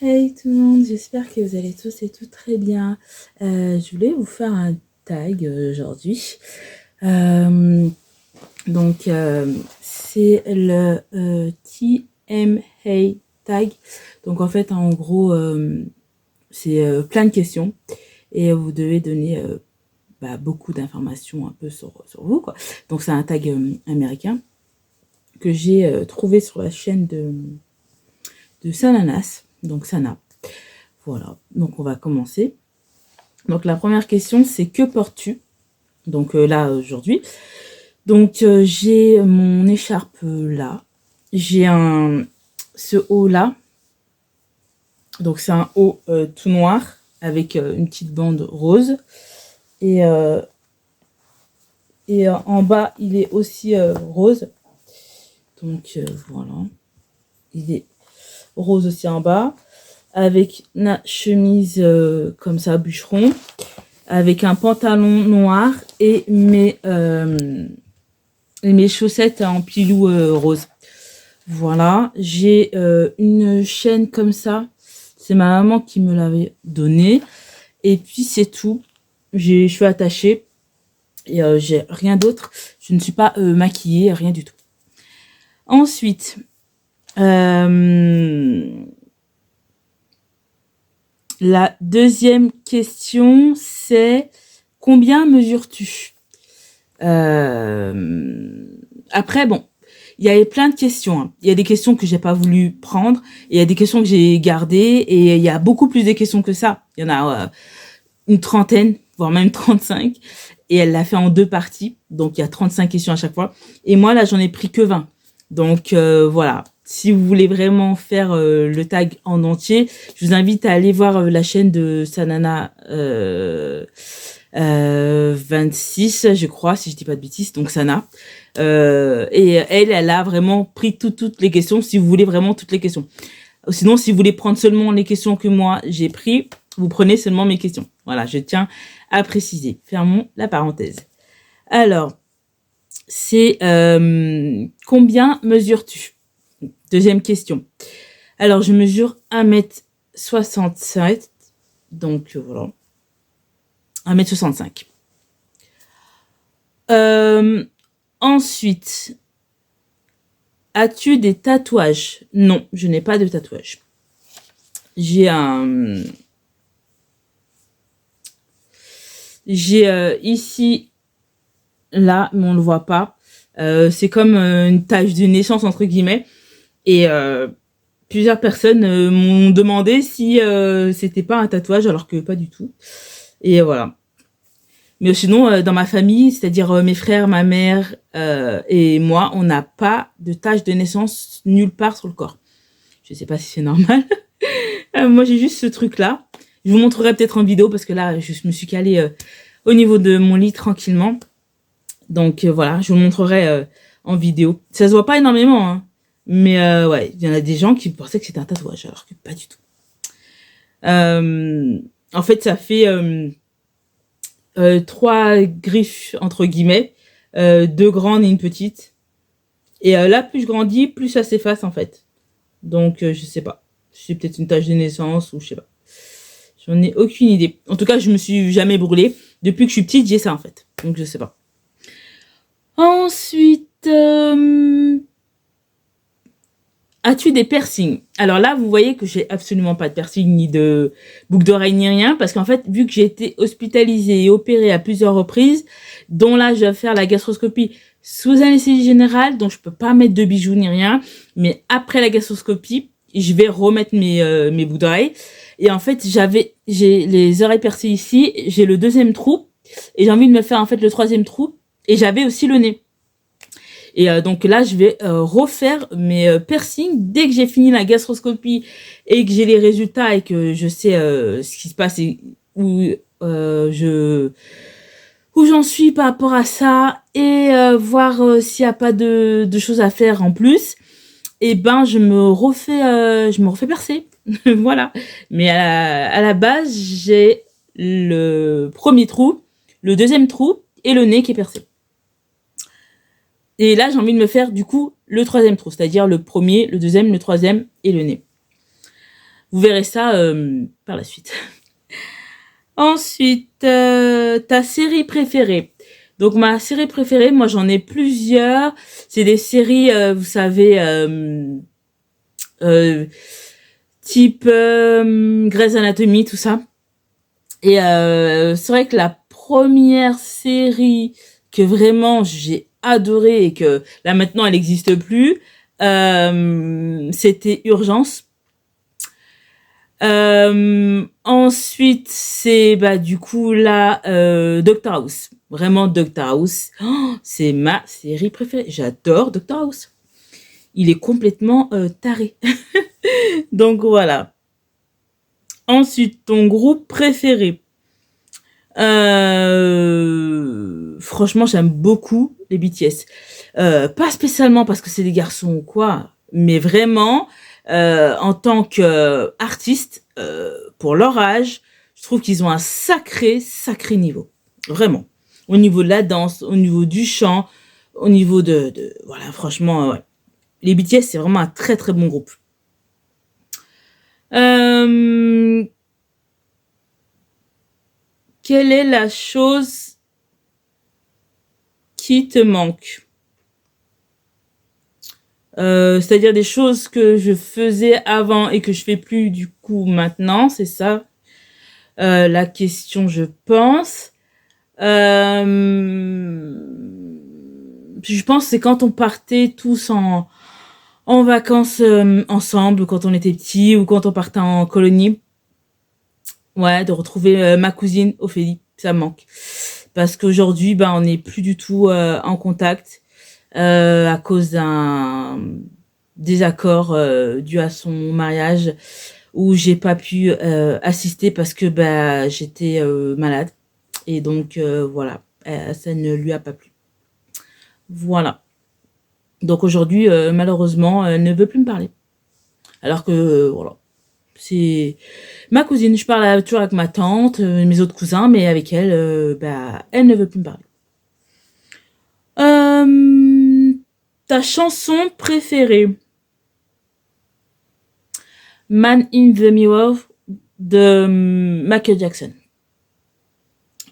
Hey tout le monde, j'espère que vous allez tous et toutes très bien. Je voulais vous faire un tag aujourd'hui. C'est le TMA tag. Donc en fait, en gros, c'est plein de questions et vous devez donner beaucoup d'informations un peu sur vous, quoi. Donc c'est un tag américain que j'ai trouvé sur la chaîne de Sananas, donc Sana. Voilà, donc on va commencer. Donc la première question, c'est que portes-tu? Donc là, aujourd'hui. Donc j'ai mon écharpe là. J'ai ce haut là. Donc c'est un haut tout noir avec une petite bande rose. Et en bas, il est aussi rose. Donc voilà. Il est rose aussi en bas. Avec la chemise comme ça, bûcheron. Avec un pantalon noir et mes chaussettes en pilou rose. Voilà, j'ai une chaîne comme ça. C'est ma maman qui me l'avait donnée. Et puis c'est tout. J'ai les cheveux attachés. Et j'ai rien d'autre. Je ne suis pas maquillée, rien du tout. Ensuite, la deuxième question, c'est combien mesures-tu? Après, bon, il y avait plein de questions. Hein. Il y a des questions que j'ai pas voulu prendre, et il y a des questions que j'ai gardées, et il y a beaucoup plus de questions que ça. Il y en a une trentaine, voire même 35, et elle l'a fait en 2 parties, donc il y a 35 questions à chaque fois. Et moi, là, j'en ai pris que 20. Donc voilà, si vous voulez vraiment faire le tag en entier, je vous invite à aller voir la chaîne de Sanana 26, je crois, si je dis pas de bêtises, donc Sana. Et elle a vraiment pris toutes les questions, si vous voulez vraiment toutes les questions. Sinon, si vous voulez prendre seulement les questions que moi j'ai pris, vous prenez seulement mes questions. Voilà, je tiens à préciser. Fermons la parenthèse. Alors, c'est combien mesures-tu? Deuxième question. Alors, je mesure 1m67. Donc, voilà. 1m65. Ensuite, as-tu des tatouages? Non, je n'ai pas de tatouage. J'ai ici, là, mais on le voit pas. C'est comme une tache de naissance, entre guillemets. Et plusieurs personnes m'ont demandé si c'était pas un tatouage, alors que pas du tout. Et voilà. Mais sinon, dans ma famille, c'est-à-dire mes frères, ma mère et moi, on n'a pas de tache de naissance nulle part sur le corps. Je sais pas si c'est normal. Moi, j'ai juste ce truc-là. Je vous montrerai peut-être en vidéo parce que là, je me suis calée au niveau de mon lit tranquillement. Donc voilà, je vous montrerai en vidéo. Ça se voit pas énormément, hein. Mais ouais, il y en a des gens qui pensaient que c'était un tatouage, alors que pas du tout. En fait, ça fait 3 griffes, entre guillemets, 2 grandes et une petite. Et là, plus je grandis, plus ça s'efface, en fait. Donc, je sais pas. C'est peut-être une tache de naissance ou je sais pas. J'en ai aucune idée. En tout cas, je me suis jamais brûlée. Depuis que je suis petite, j'ai ça, en fait. Donc, je sais pas. Ensuite, as-tu des piercings? Alors là, vous voyez que j'ai absolument pas de piercing, ni de boucle d'oreille, ni rien. Parce qu'en fait, vu que j'ai été hospitalisée et opérée à plusieurs reprises, dont là, je vais faire la gastroscopie sous anesthésie générale, donc je peux pas mettre de bijoux ni rien. Mais après la gastroscopie, je vais remettre mes boucles d'oreilles. Et en fait, j'ai les oreilles percées ici, j'ai le 2e trou. Et j'ai envie de me faire en fait le 3e trou. Et j'avais aussi le nez. Et donc là, je vais refaire mes piercings dès que j'ai fini la gastroscopie et que j'ai les résultats et que je sais ce qui se passe et où j'en suis par rapport à ça et voir s'il n'y a pas de choses à faire en plus. Et ben, je me refais percer. Voilà. Mais à la base, j'ai le 1er trou, le 2e trou et le nez qui est percé. Et là, j'ai envie de me faire, du coup, le 3e trou, c'est-à-dire le 1er, le 2e, le 3e et le nez. Vous verrez ça par la suite. Ensuite, ta série préférée. Donc ma série préférée, moi j'en ai plusieurs. C'est des séries, vous savez, type Grey's Anatomy, tout ça. Et c'est vrai que la première série que vraiment j'ai adorée et que là maintenant elle n'existe plus, c'était Urgence. Ensuite, c'est du coup là Doctor House. Vraiment Doctor House. Oh, c'est ma série préférée. J'adore Doctor House. Il est complètement taré. Donc voilà. Ensuite, ton groupe préféré. Franchement, j'aime beaucoup les BTS. Pas spécialement parce que c'est des garçons ou quoi, mais vraiment en tant qu'artistes, pour leur âge, je trouve qu'ils ont un sacré niveau. Vraiment. Au niveau de la danse, au niveau du chant, au niveau voilà, franchement, ouais. Les BTS, c'est vraiment un très très bon groupe. Quelle est la chose qui te manque? C'est-à-dire des choses que je faisais avant et que je fais plus du coup maintenant, c'est ça la question, je pense. Je pense que c'est quand on partait tous en vacances ensemble, quand on était petits ou quand on partait en colonie. Ouais, de retrouver ma cousine Ophélie, ça me manque. Parce qu'aujourd'hui, on n'est plus du tout en contact à cause d'un désaccord dû à son mariage où j'ai pas pu assister parce que j'étais malade. Et donc, voilà, ça ne lui a pas plu. Voilà. Donc aujourd'hui, malheureusement, elle ne veut plus me parler. Alors que, voilà, c'est ma cousine. Je parle toujours avec ma tante, mes autres cousins, mais avec elle, elle ne veut plus me parler. Ta chanson préférée? Man in the Mirror de Michael Jackson.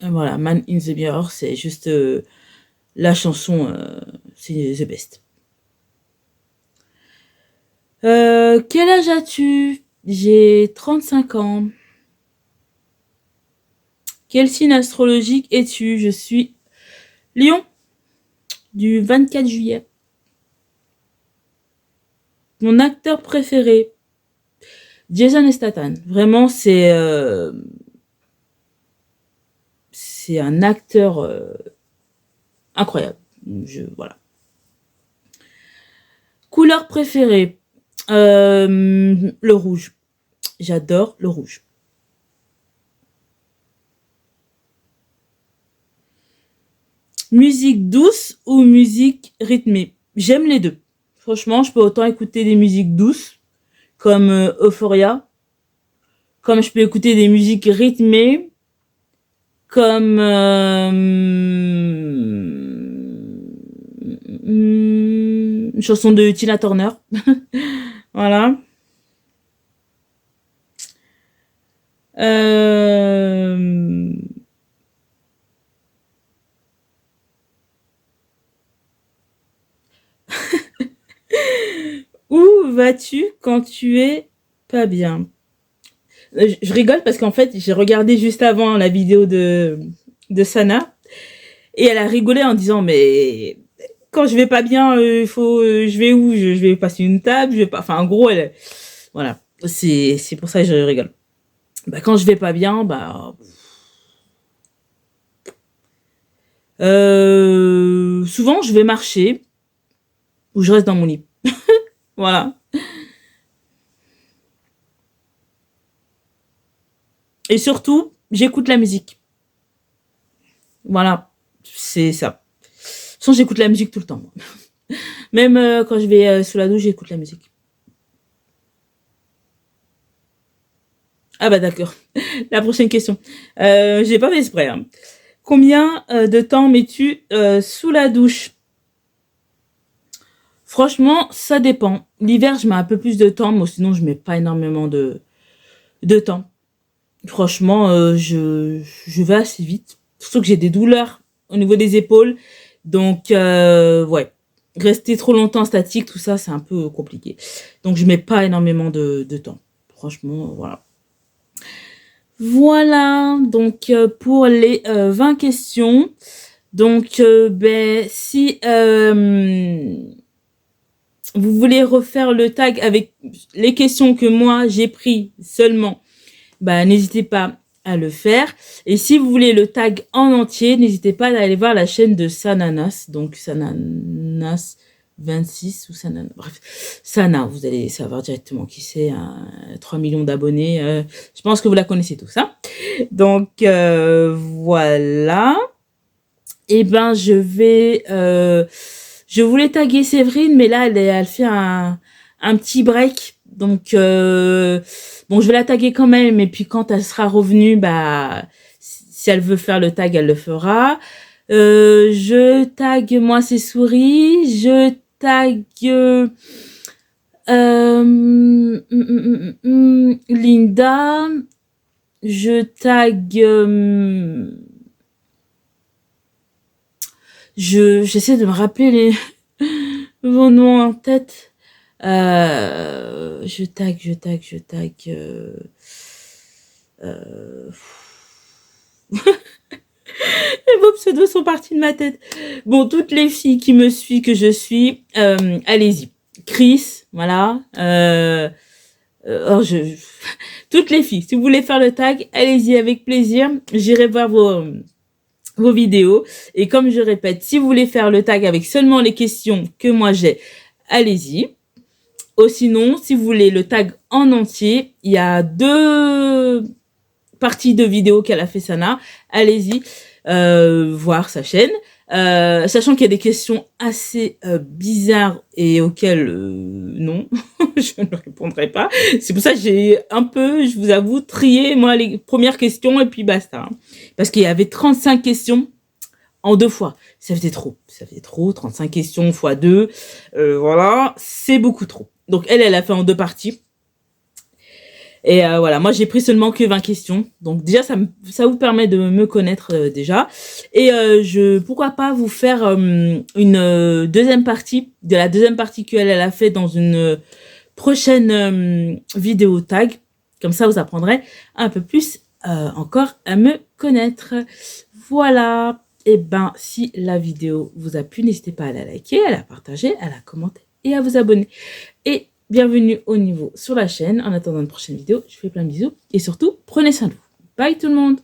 Voilà, Man in the Mirror, c'est juste la chanson, c'est the best. Quel âge as-tu? J'ai 35 ans. Quel signe astrologique es-tu? Je suis Lion, du 24 juillet. Mon acteur préféré? Jason Statham. Vraiment, c'est un acteur incroyable. Voilà. Couleur préférée? Le rouge. J'adore le rouge. Musique douce ou musique rythmée? J'aime les deux. Franchement, je peux autant écouter des musiques douces, comme Euphoria, comme je peux écouter des musiques rythmées, comme une chanson de Tina Turner. Voilà. Où vas-tu quand tu es pas bien? Je rigole parce qu'en fait, j'ai regardé juste avant la vidéo de Sana et elle a rigolé en disant mais quand je vais pas bien, je vais où? Je vais passer une table, je vais pas. Enfin, en gros, voilà. C'est pour ça que je rigole. Quand je vais pas bien, souvent je vais marcher ou je reste dans mon lit. Voilà. Et surtout, j'écoute la musique. Voilà, c'est ça. Sans j'écoute la musique tout le temps. Moi. Même quand je vais sous la douche, j'écoute la musique. Ah d'accord. La prochaine question. J'ai pas fait exprès. Hein. Combien de temps mets-tu sous la douche? Franchement, ça dépend. L'hiver, je mets un peu plus de temps, mais sinon, je mets pas énormément de de temps. Franchement, je vais assez vite. Surtout que j'ai des douleurs au niveau des épaules. Donc, ouais. Rester trop longtemps statique, tout ça, c'est un peu compliqué. Donc, je mets pas énormément de temps. Franchement, voilà. Voilà, donc pour les 20 questions. Donc, ben, si vous voulez refaire le tag avec les questions que moi j'ai pris seulement, bah, n'hésitez pas à le faire. Et si vous voulez le tag en entier, n'hésitez pas à aller voir la chaîne de Sananas, donc Sananas 26 ou Sananas, bref, Sana, vous allez savoir directement qui c'est, 3 millions d'abonnés, je pense que vous la connaissez tous, hein. Donc, voilà. Et ben, je voulais taguer Séverine, mais là, elle fait un petit break. Donc, bon, je vais la taguer quand même. Et puis, quand elle sera revenue, bah, si elle veut faire le tag, elle le fera. Je tag, moi, ses souris. Je tag, Linda. Je tag, j'essaie de me rappeler vos noms en tête. Je tag. Vos pseudos sont partis de ma tête. Bon, toutes les filles qui me suivent, que je suis, allez-y. Chris, voilà. Toutes les filles, si vous voulez faire le tag, allez-y avec plaisir. J'irai voir vos vidéos. Et comme je répète, si vous voulez faire le tag avec seulement les questions que moi j'ai, allez-y. Ou sinon, si vous voulez le tag en entier, il y a 2 parties de vidéos qu'elle a fait Sana. Allez-y voir sa chaîne. Sachant qu'il y a des questions assez bizarres et auxquelles non, je ne répondrai pas. C'est pour ça que j'ai un peu, je vous avoue, trié moi les premières questions et puis basta. Hein. Parce qu'il y avait 35 questions en 2 fois. Ça faisait trop. 35 questions fois 2. Voilà, c'est beaucoup trop. Donc elle a fait en 2 parties. Et voilà, moi j'ai pris seulement que 20 questions. Donc déjà ça vous permet de me connaître déjà. Et pourquoi pas vous faire une deuxième partie, de la deuxième partie qu'elle a fait dans une prochaine vidéo tag. Comme ça vous apprendrez un peu plus encore à me connaître. Voilà. Et ben si la vidéo vous a plu, n'hésitez pas à la liker, à la partager, à la commenter et à vous abonner. Et bienvenue au niveau sur la chaîne. En attendant une prochaine vidéo, je vous fais plein de bisous. Et surtout, prenez soin de vous. Bye tout le monde!